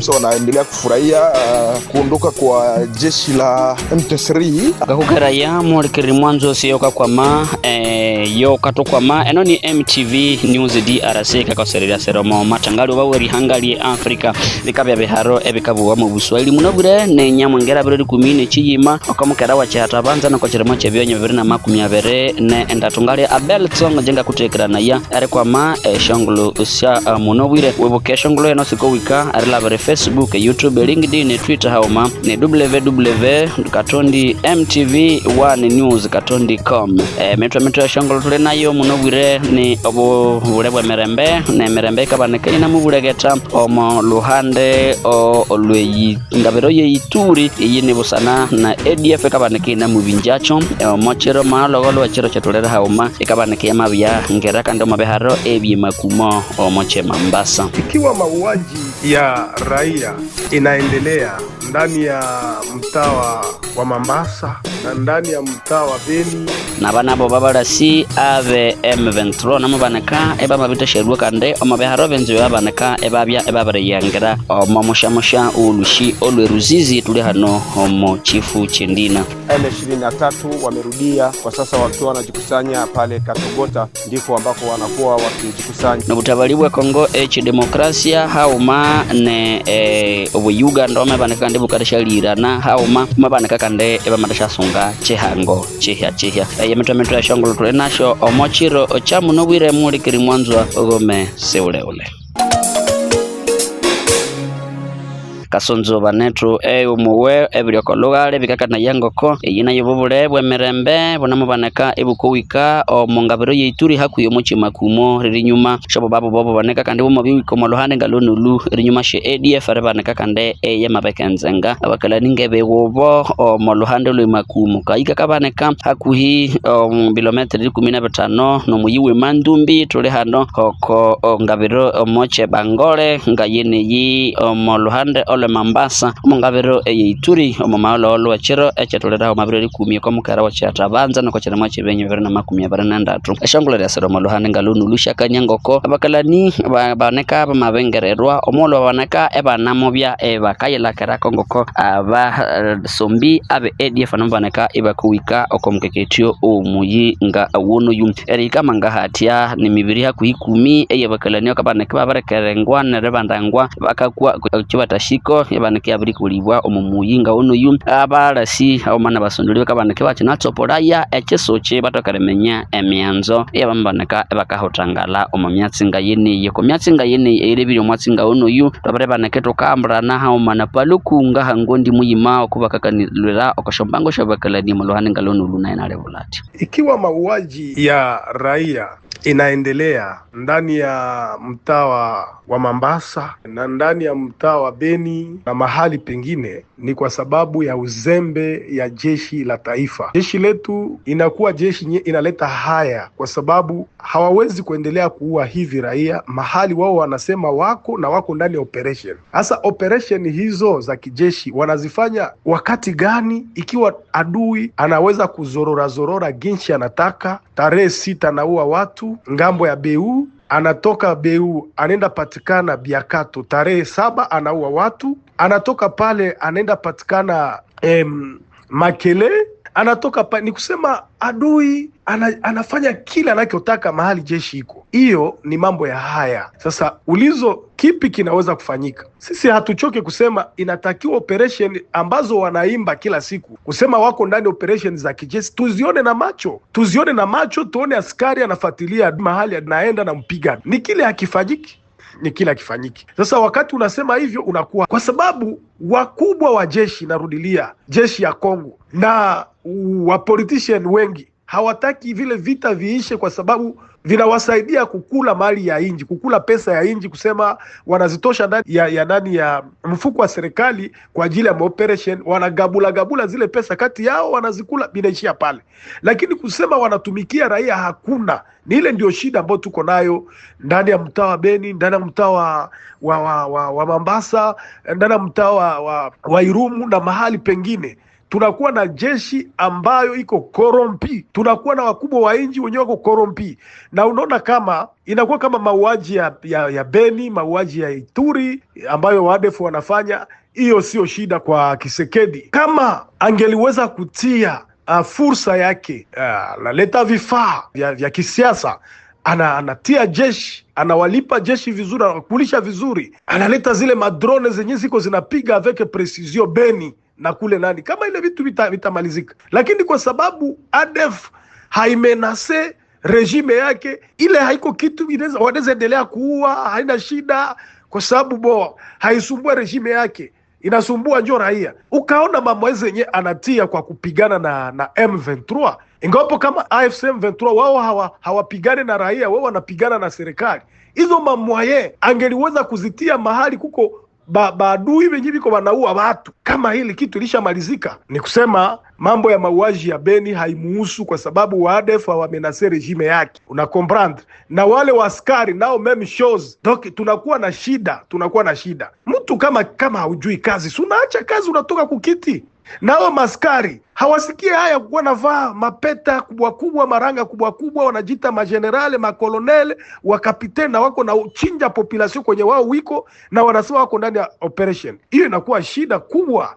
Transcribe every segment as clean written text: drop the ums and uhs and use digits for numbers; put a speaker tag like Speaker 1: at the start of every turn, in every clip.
Speaker 1: kabisa wanaendelea kufurahia kuondoka kwa jeshi la M23.
Speaker 2: Akakukaraia mulikiri mwanzo siyoka kwama yoka to kwama eno ni MTV News DRC kakoserera seromo matangali baweri hangali Africa bikabya biharo ebikabuwa mu Buswahili munobure ne nyamwengera biro 10 chiyima okamukera wa cyatabanza na kocheremo cyebyonya 2020 ne endatungali Abel Tsonga jenga kutekerana ya ari kwama shongolo usya munobure webuke shongolo eno siko wika ari labere Facebook, YouTube, LinkedIn, Twitter hauma ne www.mtv1news.com metro shongolo tule nayo munobure ni obo burebwa merembe ne merembe kabaneke ina muburegeta omo luhande o olweyi ngabero ye Ituri yini busana na ADF kabaneke ina mubinjacho mochero malogolo wachero chatulera hauma kabaneke ya mabya ngera kando mabeharo ebi makumo omoche Mambasa.
Speaker 3: Ikiwa mauaji ya raia inaendelea ndani ya mtaa wa Mambasa na ndani ya mtaa wa Beni
Speaker 2: na banabo babalasi ave M23 namubaneka eba mabita sherwa kande omabeharo benzo yabaneka ebabya ebabare yangera omamushamusha ulushi olweruzizi tuli hano homo chifu chendina.
Speaker 4: M23 wamerudia kwa sasa wakiwa wanajikusanya pale Katogota, ndiko ambako wanakuwa wakijikusanya.
Speaker 2: Na butabalibwa Kongo demokrasia hauma ne Uganda omabaneka ndibu karishalira na hauma mabaneka kande eba madasha sunga chehango chehya yemeto ya shongolo tule nasho omochiro chamu nobwire mulikiri mwanzo ogome seule kasonzo banetro umuwe ebiryokologa bikakana yangoko yina yobubule bwemerembe bonamubaneka ebukuwika omongabero yeituri hakuyo mochi makumo rinyuma shobo babo bobo baneka kandi bomo biwiko molohane galonulu rinyuma she ADF arabaneka kande yemabekenzenga abakala ningebe wobo molohande lo makumo kaika kabaneka hakuhi kilometri 15 no muyiwe mandumbi tole hano hoko ngabero moche bangole ngayene yi molohande Mambasa mungabero Ituri omamalo wachero echatolera mabireri 10 kwa mukara wachatabanza na kochera mwache benye 2023 eshangula ya sero malohane ngalunu lusha kanyangoko abakalani baneka mabengererwa omolo baneka eba namobya eba kayela karako ngoko aba sombi abe ADF nambaneka eba kuwika okomkeketyo omuyi nga awono yum erika mangahatia ni mibiri ha ku 10 eyabakalani akabaneka babarekerengwa nerebandangwa bakakwa kibatashiko yabaneke abiri kulibwa omumuyinga ono yu abalasi abamana basondoliwe kabaneke bachinatsoporaya echesoche batokaremenya emyanzo yabambaneka bakahotangala omumyatsinga yene yekomyatsinga yene erebiri omwatsinga ono yu babarebaneke tokambrana haumana palukunga hangondi muyima okubakakanilira okashombango shabakalani mulohane ngalono luna inalebulati.
Speaker 3: Ikiwa mauaji ya raia inaendelea ndani ya mtaa wa Mambasa na ndani ya mtaa wa Beni na mahali pengine, ni kwa sababu ya uzembe ya jeshi la taifa. Jeshi letu inakuwa jeshi inaleta haya kwa sababu hawawezi kuendelea kuua hivi raia mahali wao wanasema wako ndani ya operation. Hasa operation hizo za kijeshi wanazifanya wakati gani? Ikiwa adui anaweza kuzorora ginchi anataka, tarehe 6 naua watu ngambo ya Beu, anatoka Beu anaenda patikana Biakato, tarehe 7 anaua watu, anatoka pale anaenda patikana Makele, anatoka ni kusema adui anafanya kila anachotaka mahali jeshi iko. Hiyo ni mambo ya haya. Sasa ulizo kipi kinaweza kufanyika? Sisi hatuchoke kusema inatakiwa operation ambazo wanaimba kila siku kusema wako ndani operation za kijeshi, tuzione na macho, tuone askari anafuatilia mahali anaenda na mpiga. Ni kile hakifanyiki. Sasa wakati unasema hivyo unakuwa kwa sababu wakubwa wa jeshi, narudilia, jeshi ya Kongo na wa politician wengi hawataki vile vita viishe kwa sababu vinawasaidia kukula mali ya inji, kukula pesa ya inji, kusema wanazitosha ndani ya mfuko wa serikali kwa ajili ya operation, wanagabula zile pesa kati yao, wanazikula binaishia pale. Lakini kusema wanatumikia raia hakuna. Ni ile ndio shida ambayo tuko nayo ndani ya mtaa wa Beni, ndani ya mtaa wa Mambasa, ndani ya mtaa wa Irumu na mahali pengine. tunakuwa na jeshi ambayo iko korompi, tunakuwa na wakubwa wa nchi wenyewe wako korompi, na unaona kama inakuwa kama mauaji ya Beni, mauaji ya Ituri ambayo ADF wanafanya. Hiyo sio shida kwa Tshisekedi. Kama angeliweza kutia fursa yake, analeta vifaa vya kisiasa, anatia jeshi, anawalipa jeshi vizuri, anakulisha vizuri, analeta zile madrone zenye ziko zinapiga avec precision Beni na kule nani, kama ile vitu vitamalizika. Lakini kwa sababu ADF haimenase regime yake, ile haiko kitu wanaweza endelea kuua, haina shida, kwa sababu haisumbua regime yake, inasumbua njo raia. Ukaona mambo zenye anatia kwa kupigana na M23, ingawapo kama AFC M23 wao hawapigane na raia, wao wanapigana na serikali. Hizo mamwaye angeliweza kuzitia mahali kuko baadui wenye biko wanaua watu, kama hili kitu ilishamalizika. Ni kusema mambo ya mauaji ya Beni haimuhusu, kwa sababu ADF wamenase regime yake, una comprendre, na wale waskari nao meme shows. Donc tunakuwa na shida. Mtu kama haujui kazi, si unaacha kazi, unatoka kukiti. Nao maskari hawasikie haya kuwa navaa mapeta kubwa kubwa, maranga kubwa kubwa, wanajita majenerale, makolonele, wakapiteni, na wako na uchinja population kwenye wao wiko, na wanasema wako ndani ya operation. Hiyo inakuwa shida kubwa,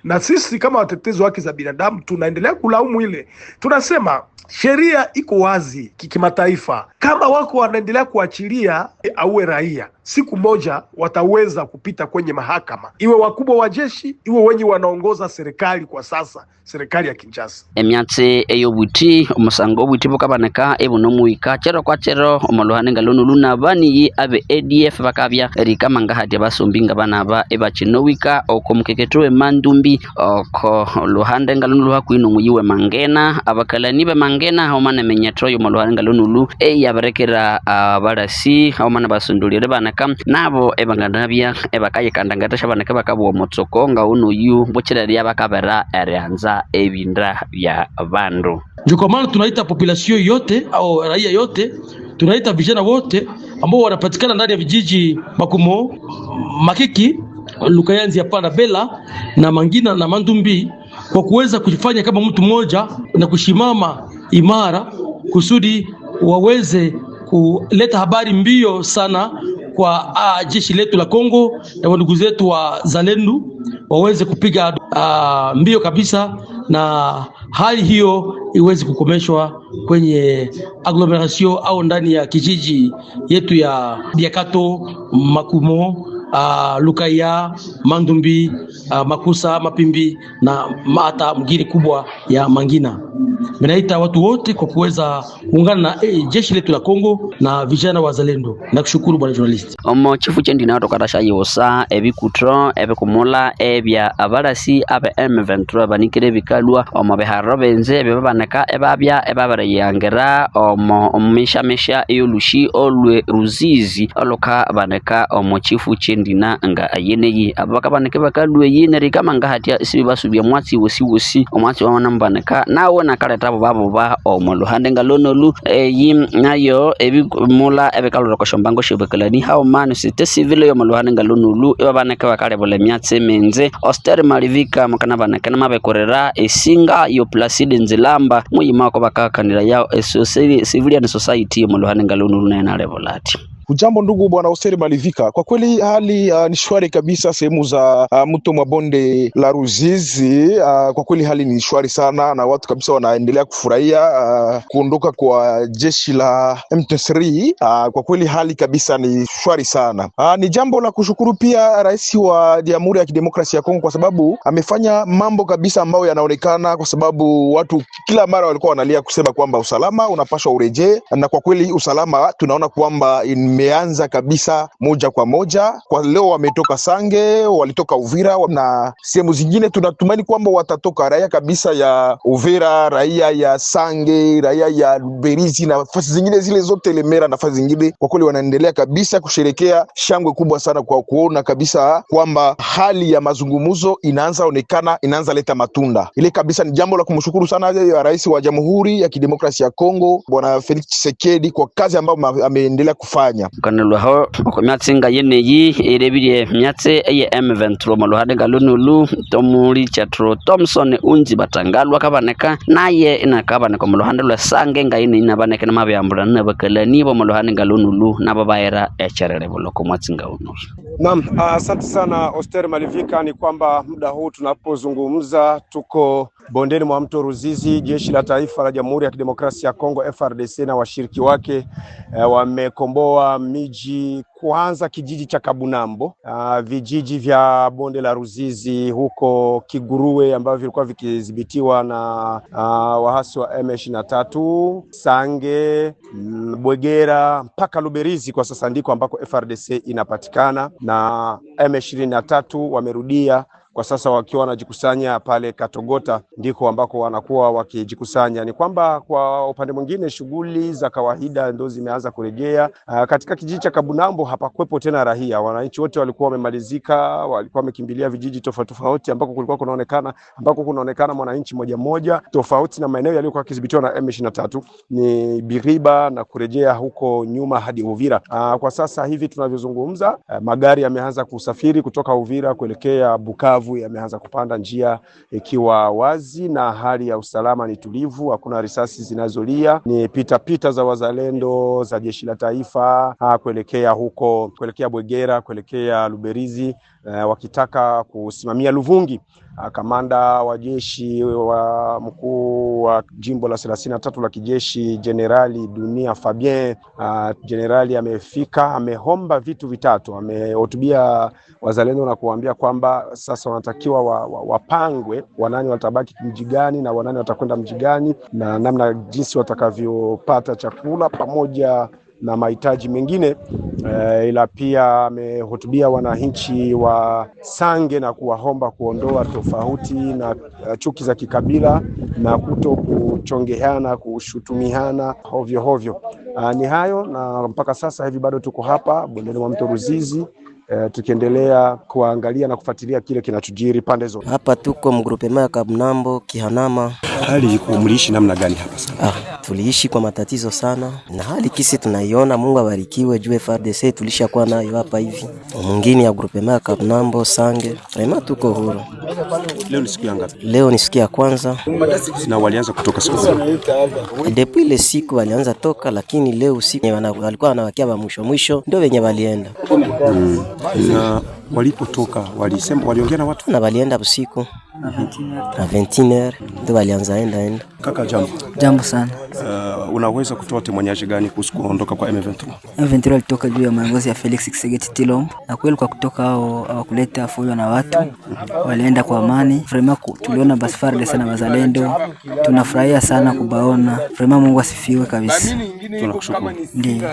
Speaker 3: na sisi kama watetezi wa haki za binadamu tunaendelea kulaumu ile. Tunasema sheria iko wazi kimataifa, kama wako wanaendelea kuachilia auwe raia, siku moja wataweza kupita kwenye mahakama, iwe wakubwa wa jeshi, iwe wenye wanaongoza serikali kwa sasa, serikali ya Kinshasa.
Speaker 2: Emyatse eyobuti umusango buti bukabaneka ebunomuika chero kwa chero omuluhane ngalonu nabani abe ADF bakabya rikamanga hati basumbinga banaba ebacinowika okomkeketo emandumbi oko luhande ngalonu luhakwino muyiwe Mangena abakalani be Mangena haumane menyatro yomuluhane ngalonu lu yabarekera abarasi haumane basundulire banaka nabo ebangandabya ebakaye kandangata shabanaka bakabwo motsoko ngauno yu bocheraria bakabera erianza ebindra vya vandu.
Speaker 5: Ndio maana tunaita population yote au raia yote, tunaita vijana wote ambao wanapatikana ndani ya vijiji Makumo, Makiki, Lukayanzi hapana Bela na Mangina na Mandumbi, kwa kuweza kujifanya kama mtu mmoja na kushimama imara kusudi waweze kuleta habari mbio sana kwa jeshi letu la Kongo na ndugu zetu wa Zalendu waweze kupiga mbio kabisa, na hali hiyo iweze kukomeshwa kwenye agglomeration au ndani ya kijiji yetu ya Biakato, Makumo, Lukaya, Mandumbi, Makusa, Mapimbi na hata mgini kubwa ya Mangina. Minaita watu wote kwa kuweza kuungana na jeshi letu la Kongo na vijana wa Zalendo. Nakushukuru bwana journalist.
Speaker 2: Omo chifu chendi na tokadasha yosa ebikutro ebikumula ebya abarasi abe M23 banikire bikalwa omo beharobenze bebaneka ebabya ebabare yangera omo mesha eyolushi olwe ruzizi oloka baneka omo chifu chendi na nga ayeneyi abaka baneke bakalwe yineri kama nga hatia sibasubya mwatsi wosi omwatsi wanambaneka nawe nakaleta babo ba omuluhande ngalonolu yim nayo ebimula ebekaloro koshombango shibekalani how man site civil yo muluhande ngalonolu ebabaneka bakale bole myatse menze Oster Malivika mukana baneka namabekorera esinga yo Placide Nzilamba muyima ko bakakanira ya civilian society yo muluhande ngalonolu na levelati.
Speaker 1: Ujambo ndugu bwana Oster Malivika, kwa kweli hali ni shwari kabisa sehemu za mto mwa bonde la Ruzizi. Kwa kweli hali ni shwari sana na watu kabisa wanaendelea kufurahia kuondoka kwa jeshi la M23. Kwa kweli hali kabisa ni shwari sana. Ni jambo la kushukuru pia rais wa Jamhuri ya Kidemokrasia ya Kongo kwa sababu amefanya mambo kabisa ambayo yanaonekana, kwa sababu watu kila mara walikuwa wanalia kusema kwamba usalama unapaswa urejee, na kwa kweli usalama tunaona kwamba imeanza kabisa moja kwa moja. Kwa leo wametoka Sange, walitoka Uvira na sehemu zingine, tunatumaini kwamba watatoka raia kabisa ya Uvira, raia ya Sange, raia ya Berizi na nafasi zingine zile zote, Lemera nafasi zingine. Kwa kweli wanaendelea kabisa kusherekea, shangwe kubwa sana kwa kuona kabisa kwamba hali ya mazungumzo inaanza onekana, inaanza leta matunda. Ile kabisa ni jambo la kumshukuru sana rais wa Jamhuri ya Kidemokrasia ya Kongo Bwana Felix Tshisekedi kwa kazi ambayo ameendelea kufanya. Kenya.
Speaker 2: Kanelwa ho okomyatsi nga yeneyi erebirie myatse eye M23 maluhade galunulu tomuli chatro Thompson unji batangalwa kabaneka naye inakabaneka maluhande lwa sange nga yene inabaneka na mabyambula na bakalani bo maluhande galunulu nababaera echerere boloko mwatsinga uno.
Speaker 4: Naam, asante sana Oster Malivika. Ni kwamba muda huu tunapozungumza tuko bondeni mwa mto Ruzizi. Jeshi la Taifa la Jamhuri ya Kidemokrasia ya Kongo FARDC na washiriki wake wamekomboa miji, kwanza kijiji cha Kabunambo, vijiji vya bonde la Ruzizi huko Kiguruwe ambavyo vilikuwa vikidhibitiwa na wahasi wa M23, Sange, Bwegera mpaka Luberizi kwa sasa ndiko ambako FARDC inapatikana, na M23 wamerudia kwa sasa wakiwa wanajikusanya pale Katogota ndiko ambako wanakuwa wakijikusanya. Ni kwamba kwa upande mwingine shughuli za kawaida ndio zimeanza kurejea. Katika kijiji cha Kabunambo hapakuwepo tena raia. Wananchi wote walikuwa wamemalizika, walikuwa wamekimbilia vijiji tofauti tofauti ambako kulikuwa kunaonekana mwananchi mmoja tofauti na maeneo yaliyokuwa yakidhibitiwa na M23 ni Biriba na kurejea huko nyuma hadi Uvira. Kwa sasa hivi tunavyozungumza, magari yameanza kusafiri kutoka Uvira kuelekea Bukavu, yameanza kupanda, njia ikiwa wazi na hali ya usalama ni tulivu, hakuna risasi zinazolia. Ni pita za wazalendo za jeshi la taifa kuelekea Bwegera, kuelekea Luberizi, wakitaka kusimamia Luvungi. Kamanda wa jeshi wa mkuu wa jimbo la 33 la kijeshi Generali Dunia Fabien, generali amefika, amehomba vitu vitatu. Amehutubia wazalendo na kuambia kwamba sasa wanatakiwa wapangwe wanani watabaki mji gani na wanani watakwenda mji gani, na namna jinsi watakavyopata chakula pamoja na mahitaji mengine. Ila pia amehutubia wananchi wa Sange na kuwaomba kuondoa tofauti na chuki za kikabila na kuto kuchongeana, kushutumiana hovyo. Ni hayo, na mpaka sasa hivi bado tuko hapa bondeni mwa mto Ruzizi, tukiendelea kuangalia na kufuatilia kile kinachojiri pande zote.
Speaker 6: Hapa tuko mgrupema ya Kabunambo Kihanama.
Speaker 4: Hali mliishi namna gani hapa sasa?
Speaker 6: Tuliishi kwa matatizo sana, na hali kisi tunaiona, Mungu abarikiwe, juu FARDC tulishakuwa nayo hapa hivi. Mwingine ya grupema ya Kabunambo Sange, rema tuko huru.
Speaker 4: Leo ni siku ya ngapi?
Speaker 6: Leo ni siku ya kwanza.
Speaker 4: Na walianza kutoka siku gani?
Speaker 6: Depuis ile siku walianza toka, lakini leo siku walikuwa wanawakia ba mwisho ndio wenye walienda.
Speaker 4: Na walipotoka waliongea na watu
Speaker 6: na walienda usiku na 21h ndio walianza enda.
Speaker 4: Kaka, jambo
Speaker 7: sana.
Speaker 4: Unaweza kutoa temanyaje gani kuhusu kuondoka kwa M23?
Speaker 7: M23 walitoka juu ya maongozi ya Felix Tshisekedi Tshilombo, na kweli kwa kutoka hao kuleta fujo na watu walienda kwa amani. Vraiment tuliona basi FARDC na wazalendo, tunafurahia sana kubaona. Vraiment Mungu asifiwe kabisa.
Speaker 4: Tunakushukuru.
Speaker 7: Ndiyo.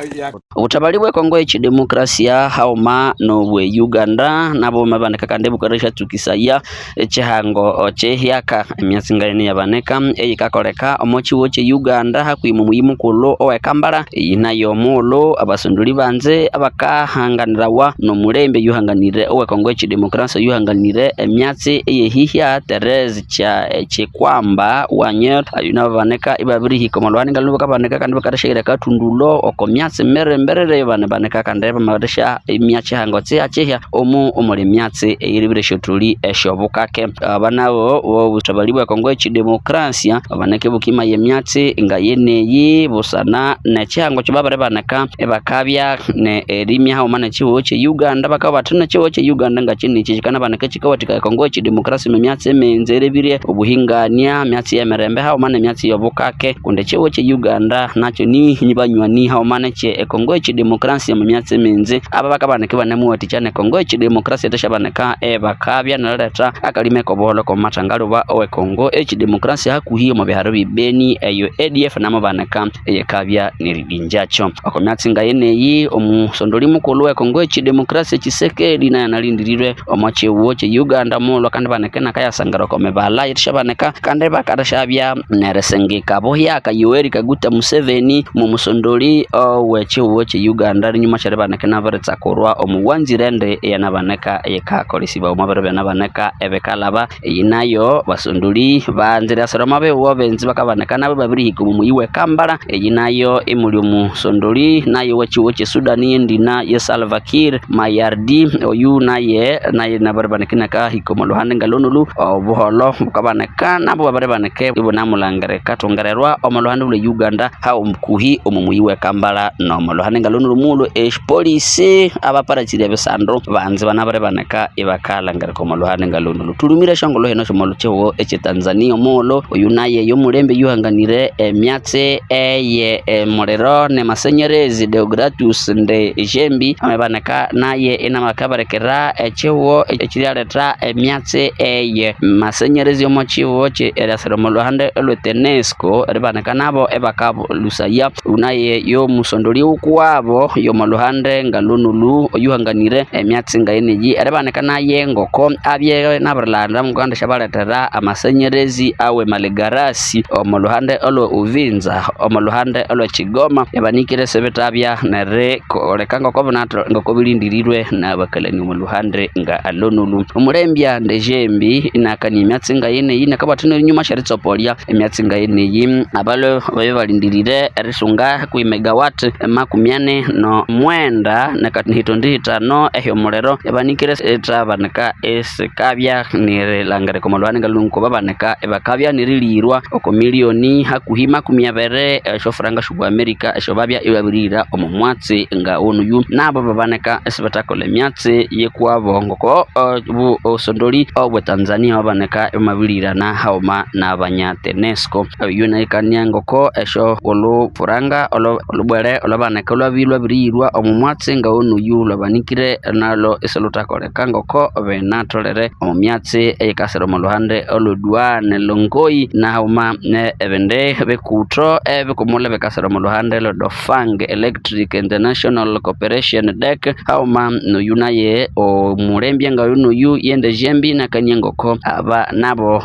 Speaker 2: Utabali bwe Kongo ya Demokrasia hauma no bwe Uganda nabo mabandeka kande bukarisha tukisaya echihango chehiaka emyasingane yabaneka eyikakoleka omochi woche Uganda hakwimu muyimu kulo owekambala inayo mulo abasunduli banze abakahanganirawa no mulembe yuhanganire owe Kongo ya Demokrasia yuhanganire emyatsi eyehihya Therese cha chikwamba wanyet ayuna babaneka ibabiri hikomolwani ngaluba kabaneka kandi bakarashira katundulo okomyatsi meremberere baneka kandi bamarisha emyachi hangotse achehya omuli myatsi eyiribire shotuli eshobukake abanawo utabali bwa Kongo ya Demokrasia abaneke bukima yemyatsi nga yeneyi busana na chihango chibabare baneka ebakabya ne erimya hawo mana chiwo che Uganda bakabatuna chiwo che Uganda nga chini chikana baneka chikawatika Kongo ya Demokrasia myatsi menzerebire obuhingania myatsi yemerembe hawo mana myatsi yobukake kunde chiwo che Uganda nacho ni nyibanywani hawo mana che Kongo ya Demokrasia myatsi menze ababaka baneke banemuwati chane Kongo ya Demokrasia tashabaneka bakabya naleta akalime ko boholo ko matangalo ba owe Kongo ya Demokrasia hakuhiyo mu biharo bibeni eyo ADF namabaneka eyekabya niridinjacho akomyatsi nga yeneyi omusondoli mukulu wa Kongo ya Demokrasia Tshisekedi na nalindirirwe omoche woche Uganda mulo kandi banekena kaya sangaro komebala itishabaneka kandi bakarashabya neresengeka bohya Yoweri Kaguta Museveni mu musondoli wechiwo chi Uganda nyuma cyari banekena baretsa korwa omuwanzirende yanabaneka yekakolisiba omabere nabaneka ebekalaba yinayo basondoli banzira sarama bewo benzi bakabaneka nabo babiri hikumu muyiwe Kambala yinayo imuli omusondoli nayo wechiwo chi Sudani ndina ye Salva Kiir Mayardi oyu naye nabarbanekena ka hikumu lohande ngalonulu obuholo bukabaneka nabo babarbaneke ibona mulangare katongererwa omulohande ule Uganda ha omkuhi omumuyiwe Kambala no mulohande ngalonulu mulo police abaparatire besandro banze banabarebaneka ibakala ngare ko mulohande ngalonulu tulumire shangolo heno shomolo chewo eche Tanzania molo oyunaye yo mulembe yuhanganire emyatse eye morero ne masenyerezi Deogratus nde jembi amebaneka naye ina makabarekera echewo echiraletra emyatse eye masenyerezi omochiwo che erasero mulohande lwetenesco rebaneka nabo ebakabo lusaya unaye yo musondoli ukwabo yo mulohande ngalonulu oyuhanganire emyatse ngayeneji erebaneka naye ngoko abye nabarlanda muganda shabaletera amasenyerezi awe malegarasi omuluhande olo uvinza omuluhande olo Chigoma yabanikire sebetabya nere kolekanga kobonato ngokobilindirirwe nabakalani omuluhande nga alonulu omulembya ndejembi inakani emyatse ngayene yine kabatino nyuma sharitsopolia emyatse ngayene yim abalo balindirire erisunga ku megawatt makumyane no mwenda nakatihito ndihitano ehyo mulero yabanikire etrabaneka esekabya nirelangare komolwane ngalunko babaneka ebakabya nirilirwa oko milioni hakuhima 200 shofranga shubu America eshobabya ibabirira omumwatsi nga onuyu nabo babaneka esibatakole myatsi yekwabo ngoko bu osondoli obwe Tanzania babaneka emabirira na hauma nabanya Tenesco yunekanya ngoko esho olu furanga olubwere olabaneka olwabilwa birirwa omumwatsi nga onuyu labanikire nalo eselutakole kangoko benatolere omumyatsi ekasero mulohande oludwane longoi na hauma ne ebende bekutro ebekumule bekasero mulohande lodofang Electric International Corporation DEC hauma no yunaye o mulembya nga yunuyu yende jembi na kanyengoko aba nabo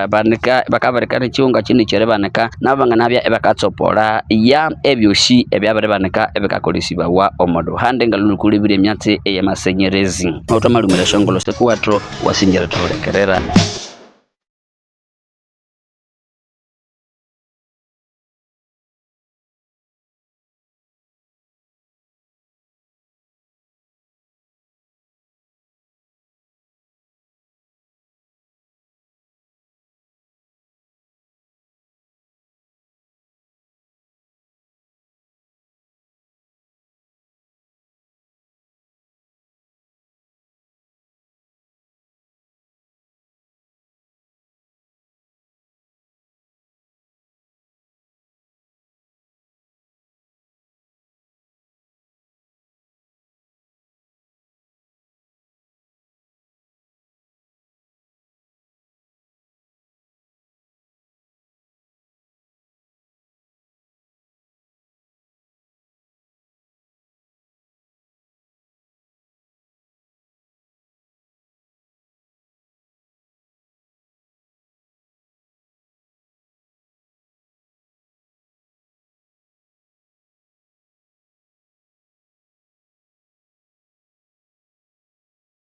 Speaker 2: banika bakabarekana chiunga chini cherebaneka nabanga nabya ebakatsopola ya ebyoshi ebyabarebaneka ebakakolisiba wa omodo hande ngalulukulibire myatsi eyamasenyerezi otomalumira shongolo sekuwatro wasinjira tolekerera